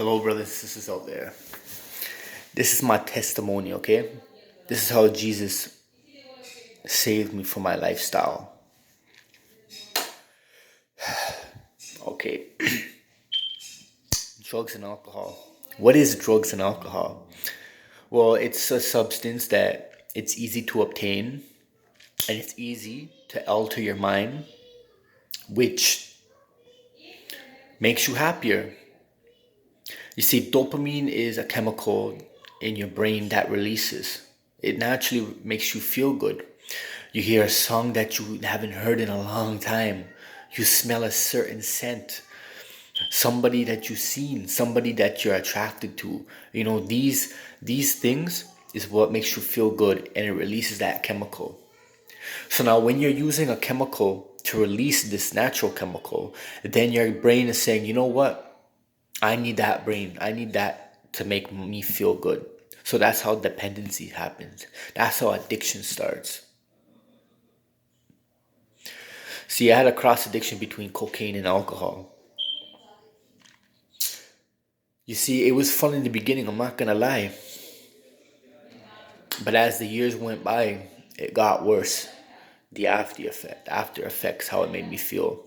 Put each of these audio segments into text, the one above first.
Hello, brothers and sisters out there. This is my testimony, okay? This is how Jesus saved me from my lifestyle. Okay, drugs and alcohol. What is drugs and alcohol? Well, it's a substance that it's easy to obtain and it's easy to alter your mind, which makes you happier. You see, dopamine is a chemical in your brain that releases. It naturally makes you feel good. You hear a song that you haven't heard in a long time. You smell a certain scent. Somebody that you've seen, somebody that you're attracted to. These things is what makes you feel good and it releases that chemical. So now when you're using a chemical to release this natural chemical, then your brain is saying, you know what? I need that brain. I need that to make me feel good. So that's how dependency happens. That's how addiction starts. See, I had a cross addiction between cocaine and alcohol. You see, it was fun in the beginning, I'm not gonna lie. But as the years went by, it got worse. The after effects, how it made me feel.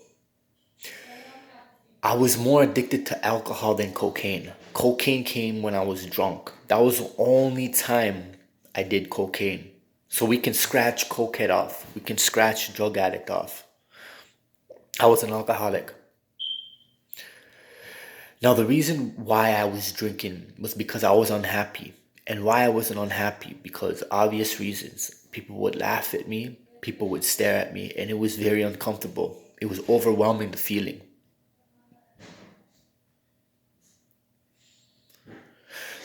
I was more addicted to alcohol than cocaine. Cocaine came when I was drunk. That was the only time I did cocaine. So we can scratch cokehead off. We can scratch drug addict off. I was an alcoholic. Now the reason why I was drinking was because I was unhappy. And why I wasn't unhappy? Because obvious reasons. People would laugh at me, people would stare at me, and it was very uncomfortable. It was overwhelming, the feeling.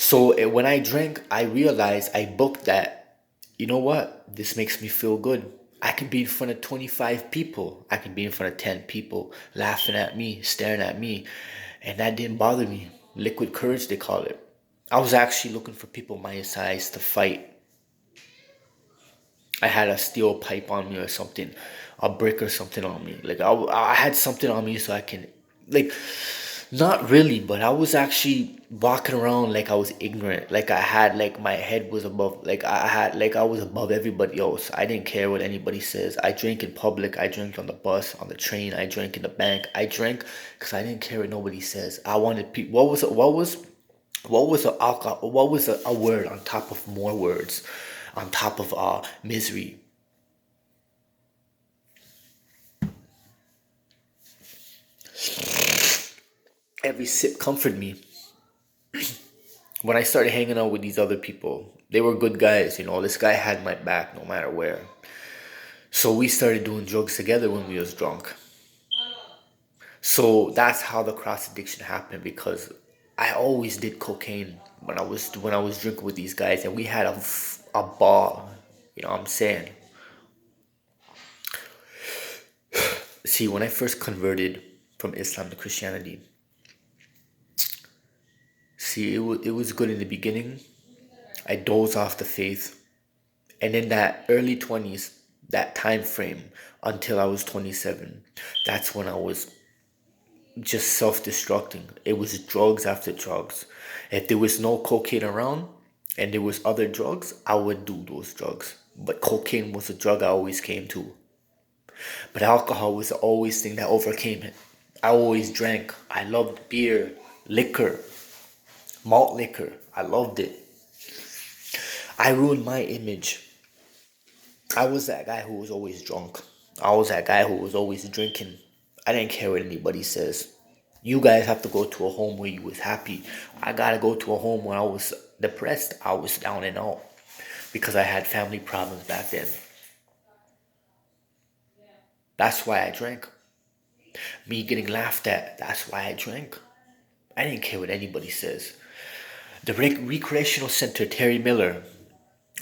So when I drank, I realized I booked that, you know what? This makes me feel good. I can be in front of 25 people. I can be in front of 10 people laughing at me, staring at me. And that didn't bother me. Liquid courage, they call it. I was actually looking for people my size to fight. I had a steel pipe on me or something, a brick or something on me. Like I had something on me so I can, like, not really, but I was actually walking around like I was ignorant. Like I had, like my head was above, like I was above everybody else. I didn't care what anybody says. I drank in public. I drank on the bus, on the train. I drank in the bank. I drank because I didn't care what nobody says. I wanted people. What was a alcohol? What was a word on top of more words, on top of misery? Every sip comforted me. When I started hanging out with these other people, they were good guys. This guy had my back no matter where. So we started doing drugs together when we was drunk. So that's how the cross addiction happened because I always did cocaine when I was drinking with these guys and we had a ball. You know what I'm saying? See, when I first converted from Islam to Christianity, see, it was good in the beginning. I dozed off the faith. And in that early 20s, that time frame until I was 27, that's when I was just self-destructing. It was drugs after drugs. If there was no cocaine around and there was other drugs, I would do those drugs. But cocaine was a drug I always came to. But alcohol was the always thing that overcame it. I always drank. I loved beer, liquor, malt liquor. I loved it. I ruined my image. I was that guy who was always drunk. I was that guy who was always drinking. I didn't care what anybody says. You guys have to go to a home where you was happy. I gotta go to a home where I was depressed. I was down and out because I had family problems back then. That's why I drank. Me getting laughed at, that's why I drank. I didn't care what anybody says. The recreational center, Terry Miller,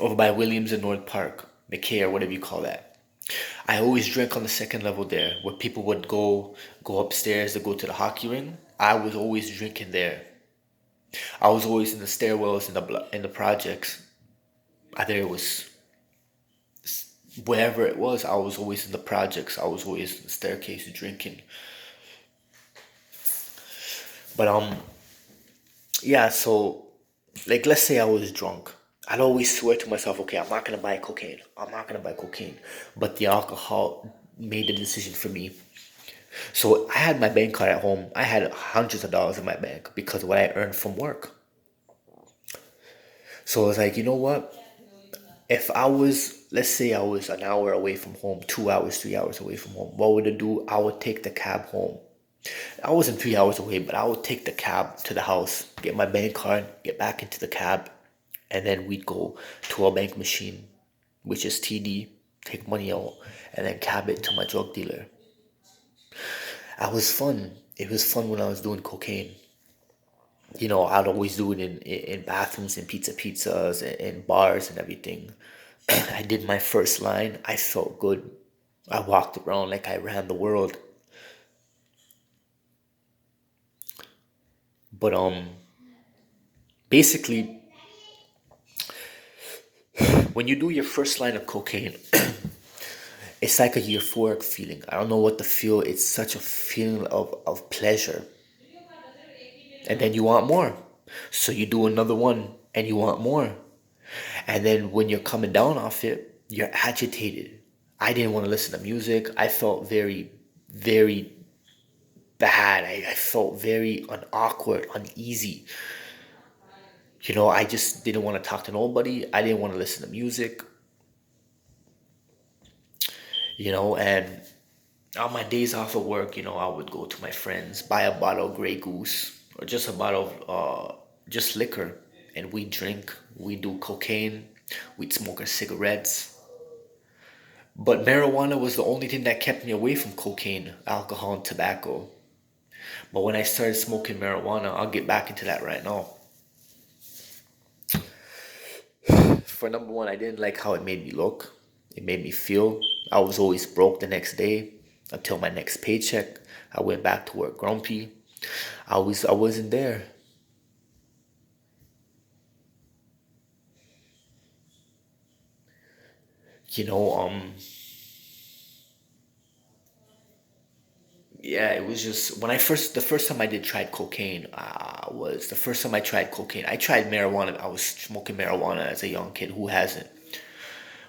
over by Williams and North Park, McKay or whatever you call that. I always drank on the second level there, where people would go upstairs to go to the hockey ring. I was always drinking there. I was always in the stairwells in the projects. Either it was wherever it was, I was always in the projects. I was always in the staircase drinking. But Yeah, so like let's say I was drunk. I'd always swear to myself, okay, I'm not gonna buy cocaine. I'm not gonna buy cocaine. But the alcohol made the decision for me. So I had my bank card at home. I had hundreds of dollars in my bank because of what I earned from work. So I was like, you know what? If I was, let's say I was an hour away from home, 2 hours, 3 hours away from home, what would I do? I would take the cab home. I wasn't 3 hours away, but I would take the cab to the house, get my bank card, get back into the cab, and then we'd go to a bank machine, which is TD, take money out, and then cab it to my drug dealer. I was fun. It was fun when I was doing cocaine. I'd always do it in bathrooms and pizzas and bars and everything. I did my first line. I felt good. I walked around like I ran the world. But basically, when you do your first line of cocaine, it's like a euphoric feeling. I don't know what to feel. It's such a feeling of pleasure. And then you want more. So you do another one and you want more. And then when you're coming down off it, you're agitated. I didn't want to listen to music. I felt very, very bad. I felt very awkward, uneasy. I just didn't want to talk to nobody. I didn't want to listen to music. And on my days off of work, I would go to my friends, buy a bottle of Grey Goose or just a bottle of just liquor, and we drink. We do cocaine. We'd smoke our cigarettes. But marijuana was the only thing that kept me away from cocaine, alcohol, and tobacco. But when I started smoking marijuana, I'll get back into that right now. For number one, I didn't like how it made me look. It made me feel. I was always broke the next day until my next paycheck. I went back to work grumpy. I wasn't there. You know, yeah, it was just when the first time I did tried cocaine, was the first time I tried cocaine. I tried marijuana. I was smoking marijuana as a young kid. Who hasn't?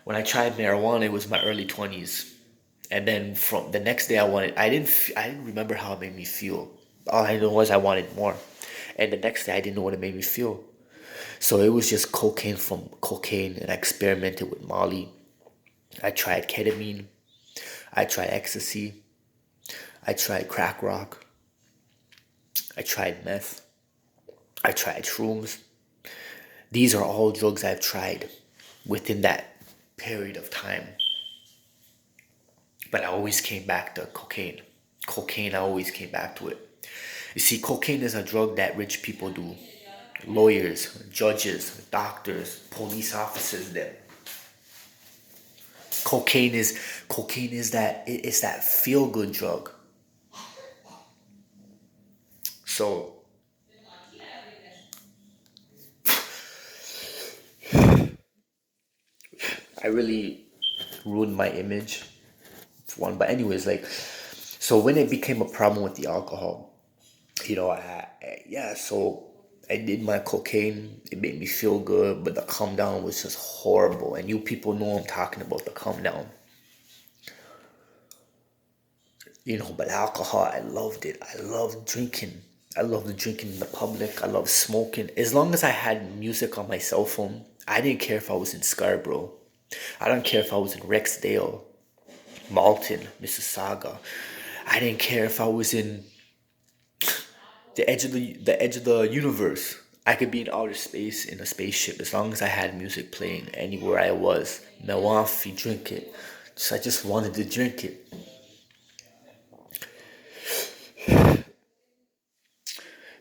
When I tried marijuana, it was my early 20s. And then from the next day I didn't remember how it made me feel. All I know was I wanted more. And the next day I didn't know what it made me feel. So it was just cocaine from cocaine, and I experimented with Molly. I tried ketamine. I tried ecstasy. I tried crack rock. I tried meth. I tried shrooms. These are all drugs I've tried within that period of time. But I always came back to cocaine. Cocaine, I always came back to it. You see, cocaine is a drug that rich people do. Lawyers, judges, doctors, police officers, them. Cocaine is that feel good drug. So I really ruined my image for one. But anyways, like, so when it became a problem with the alcohol, so I did my cocaine. It made me feel good, but the calm down was just horrible. And you people know I'm talking about the calm down. But alcohol, I loved it. I loved drinking. I loved drinking in the public. I loved smoking. As long as I had music on my cell phone, I didn't care if I was in Scarborough. I don't care if I was in Rexdale, Malton, Mississauga. I didn't care if I was in the edge of the universe. I could be in outer space in a spaceship as long as I had music playing anywhere I was. Milwaukee, drink it. I just wanted to drink it.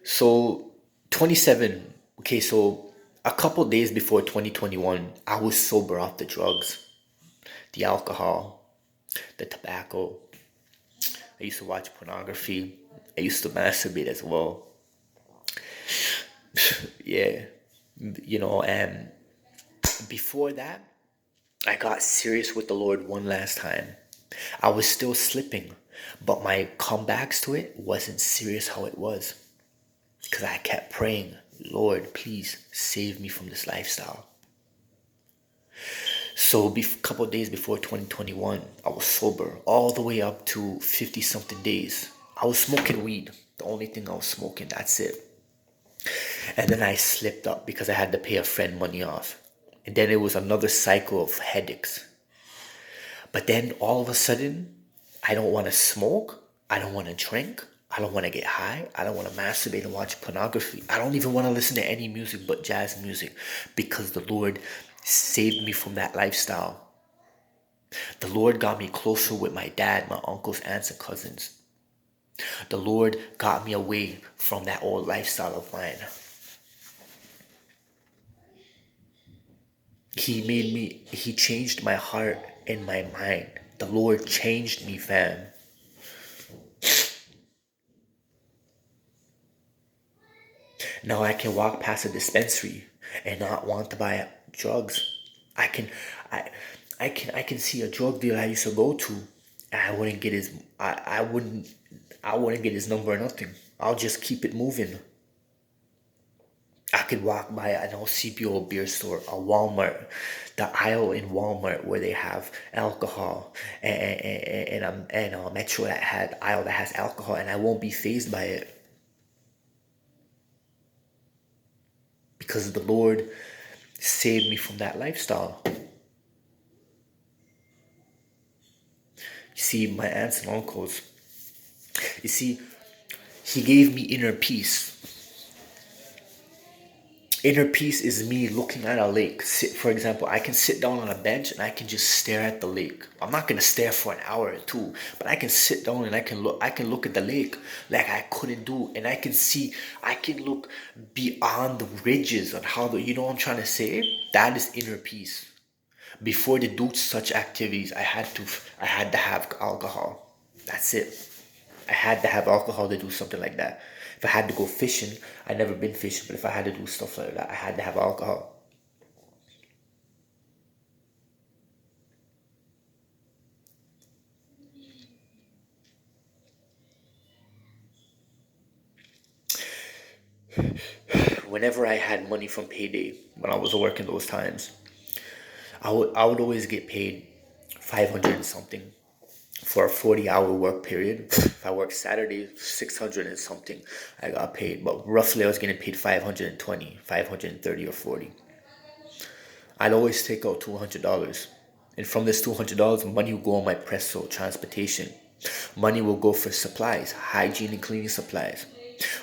So 27. Okay, so a couple days before 2021, I was sober off the drugs, the alcohol, the tobacco. I used to watch pornography. I used to masturbate as well. Yeah, and before that, I got serious with the Lord one last time. I was still slipping, but my comebacks to it wasn't serious how it was. Because I kept praying, Lord, please save me from this lifestyle. So, a couple of days before 2021, I was sober all the way up to 50 something days. I was smoking weed. The only thing I was smoking, that's it. And then I slipped up because I had to pay a friend money off. And then it was another cycle of headaches. But then all of a sudden, I don't want to smoke. I don't want to drink. I don't want to get high. I don't want to masturbate and watch pornography. I don't even want to listen to any music but jazz music because the Lord saved me from that lifestyle. The Lord got me closer with my dad, my uncles, aunts, and cousins. The Lord got me away from that old lifestyle of mine. He changed my heart and my mind. The Lord changed me, fam. Now I can walk past a dispensary and not want to buy drugs. I can, I, I can see a drug dealer I used to go to, and I wouldn't get his number or nothing. I'll just keep it moving. I could walk by an LCBO beer store, a Walmart, the aisle in Walmart where they have alcohol, and a Metro that had aisle that has alcohol, and I won't be fazed by it because the Lord saved me from that lifestyle. You see, my aunts and uncles, you see, He gave me inner peace. Inner peace is me looking at a lake. For example, I can sit down on a bench and I can just stare at the lake. I'm not gonna stare for an hour or two, but I can sit down and I can look. I can look at the lake like I couldn't do, and I can see. I can look beyond the ridges on how the. You know what I'm trying to say? That is inner peace. Before to do such activities, I had to have alcohol. That's it. I had to have alcohol to do something like that. If I had to go fishing, I never been fishing, but if I had to do stuff like that, I had to have alcohol. Whenever I had money from payday, when I was working those times, I would always get paid 500 and something for a 40-hour work period. If I worked Saturday, 600 and something, I got paid. But roughly, I was getting paid 520, 530 or 40. I'd always take out $200. And from this $200, money will go on my Presto transportation. Money will go for supplies, hygiene and cleaning supplies.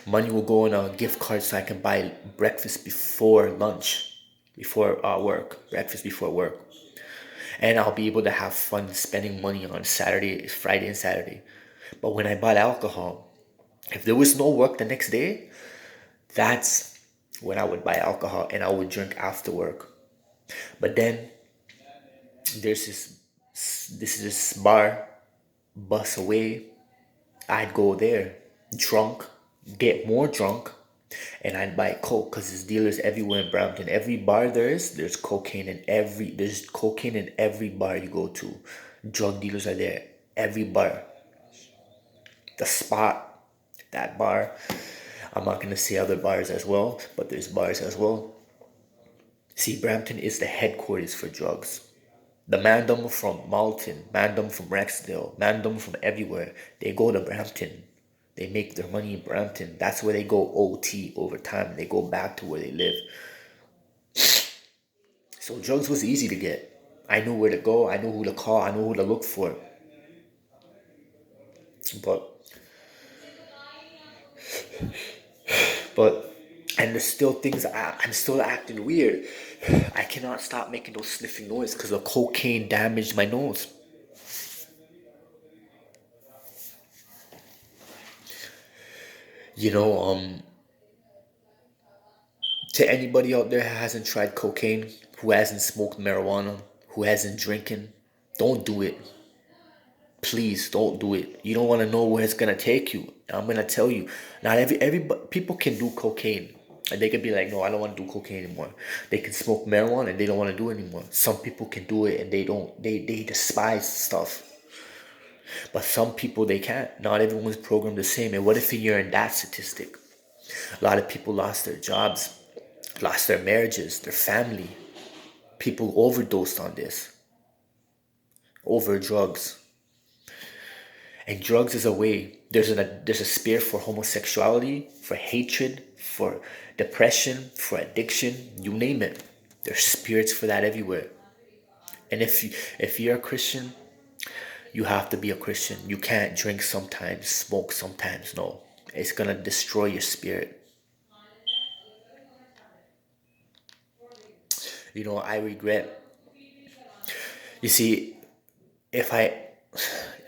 Money will go on a gift card so I can buy breakfast before lunch, before work, breakfast before work. And I'll be able to have fun spending money on Saturday, Friday, and Saturday. But when I bought alcohol, if there was no work the next day, that's when I would buy alcohol and I would drink after work. But then there's this bar, bus away. I'd go there, drunk, get more drunk, and I'd buy coke because there's dealers everywhere in Brampton. Every bar there's cocaine in every bar you go to. Drug dealers are there. Every bar. The spot, that bar. I'm not gonna say other bars as well, but there's bars as well. See, Brampton is the headquarters for drugs. The mandem from Malton, mandem from Rexdale, mandem from everywhere, they go to Brampton. They make their money in Brampton. That's where they go OT over time. They go back to where they live. So drugs was easy to get. I knew where to go. I knew who to call. I knew who to look for. But, but, and there's still things. I'm still acting weird. I cannot stop making those sniffing noises because the cocaine damaged my nose. You know, to anybody out there who hasn't tried cocaine, who hasn't smoked marijuana, who hasn't drinking, don't do it. Please don't do it. You don't want to know where it's gonna take you. I'm gonna tell you. Not every people can do cocaine, and they can be like, no, I don't want to do cocaine anymore. They can smoke marijuana and they don't want to do it anymore. Some people can do it and they don't. They despise stuff. But some people they can't. Not everyone's programmed the same. And what if you're in that statistic? A lot of people lost their jobs, lost their marriages, their family. People overdosed on this, over drugs. And drugs is a way. There's a spirit for homosexuality, for hatred, for depression, for addiction, you name it. There's spirits for that everywhere. And if you're a Christian, you have to be a Christian. You can't drink sometimes, smoke sometimes. No. It's gonna destroy your spirit. I regret. You see, if I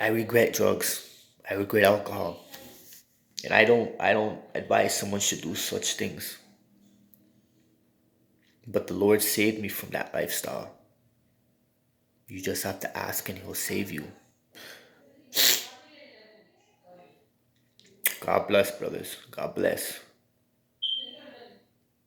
regret drugs, I regret alcohol. And I don't advise someone should do such things. But the Lord saved me from that lifestyle. You just have to ask and he'll save you. God bless, brothers. God bless.